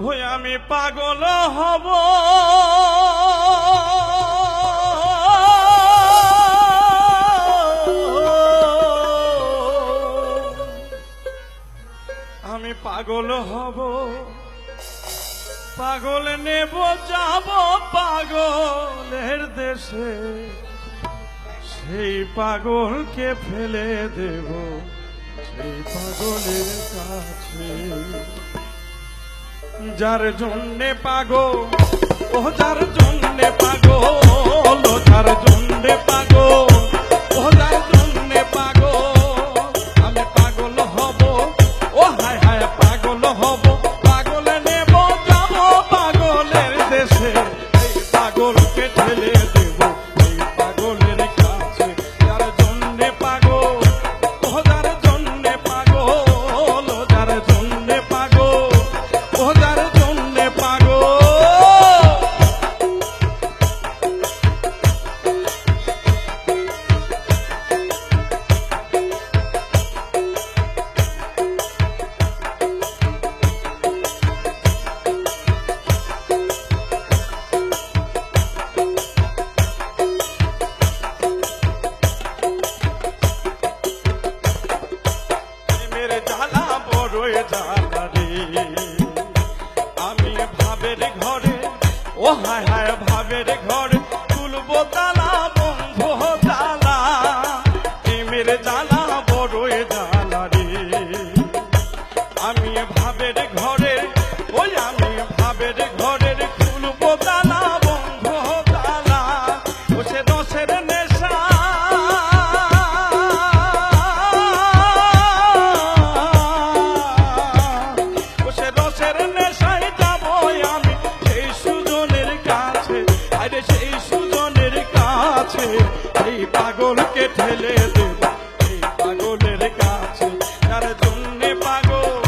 ওই আমি পাগল হব আমি পাগল হব পাগল নেব যাব পাগলের দেশে সেই পাগলকে ফেলে দেব সেই পাগলের কাছে যার জন্যে পাগল ও যার জন্যে পাগল ও যার জন্যে পাগল ও যার জন্যে পাগল আমি পাগল হব ও হায় হায় পাগল হব পাগল নেব যাব পাগলের দেশে এই পাগলকে ঠেলে দেব এই পাগলের কাছে যার জন্যে পাগল ও যার জন্যে পাগল ও যার জন্যে পাগল ও যার জন্যে পাগল মেরে জ্বালা বড়ই জ্বালা রে আমি ভাবের ঘরে ও হায় হায় ভাবের ঘরে তুলবো তালা বন্ধ জ্বালা মেরে জ্বালা বড়ই জ্বালা রে আমি ভাবের ঘরে ওই আমি ভাবের ঘরের তুলবো তালা বন্ধ জ্বালা ও সে রসের নেশা এই পাগলকে ঠেলে দেব এই পাগলের কাছে যার জন্যে পাগল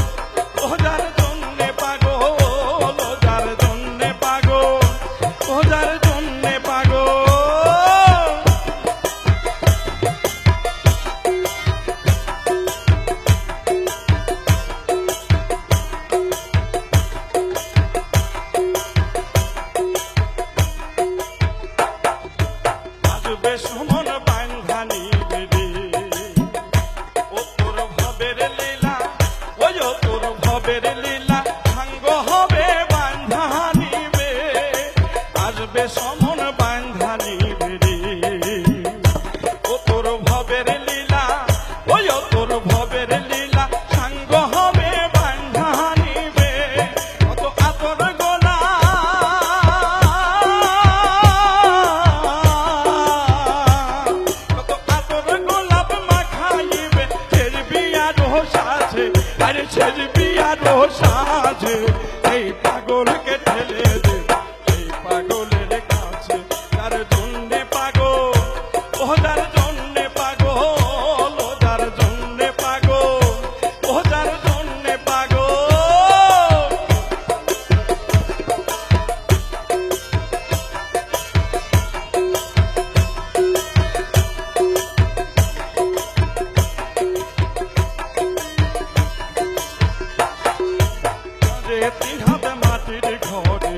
ও যার জন্যে পাগল ও যার জন্যে পাগল ও যার জন্যে পাগল আসবে সমন বাঙ্গানি বেদে ও তোর ভবের লীলা ওই ও তোর ভবের লীলা সাঙ্গ হবে বাঙ্গানি বে আসবে সমন বাঙ্গানি বেদে ও তোর ভবের লীলা ওই ও তোর ভবের লীলা সাঙ্গ হবে বাঙ্গানি বে কত আতর গোলা আরে ছেড় বিয়ার সাজে এই পাগলকে ঠেলে দে এই পাগলের কাছে তার জন্যে পাগল ও যার জন্যে পাগল ও যার জন্যে পাগল ও যার জন্যে পাগল তিন হাতে মাটির ঘরে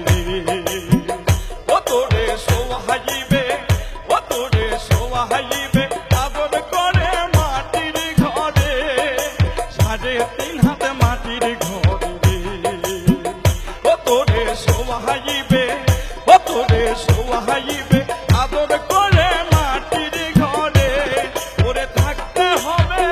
ও তোরে সোহাইবে ও তোরে সোহাইবে আদর করে মাটির ঘরে সাড়ে তিন হাতে মাটির ঘরে ও তোরে সোহাইবে ও তোরে সোহাইবে আদর করে মাটির ঘরে ওরে থাকতে হবে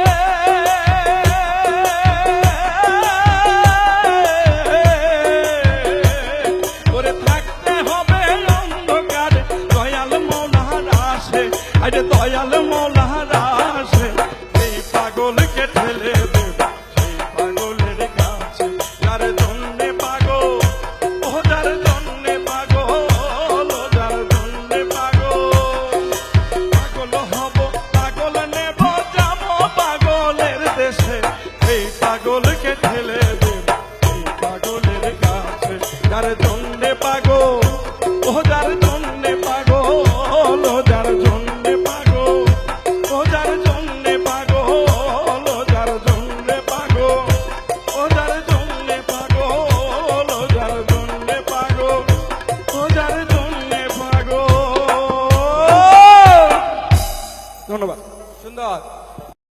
আরে দয়াল মৌলারা আসে এই পাগলকে ঠেলে দেব সেই পাগলের কাছে যার জন্যে পাগল ও যার জন্যে পাগল ও যার জন্যে পাগল পাগল হব পাগল নেব যাব পাগলের দেশে এই পাগলকে ঠেলে দেব এই পাগলের কাছে যার জন্যে পাগল ও যার জন্যে পাগল ও যার জন্যে পাগল ও যার জন্যে পাগল ও যার জন্যে পাগল ও যার জন্যে পাগল ও যার ধন্যবাদ। সুন্দর।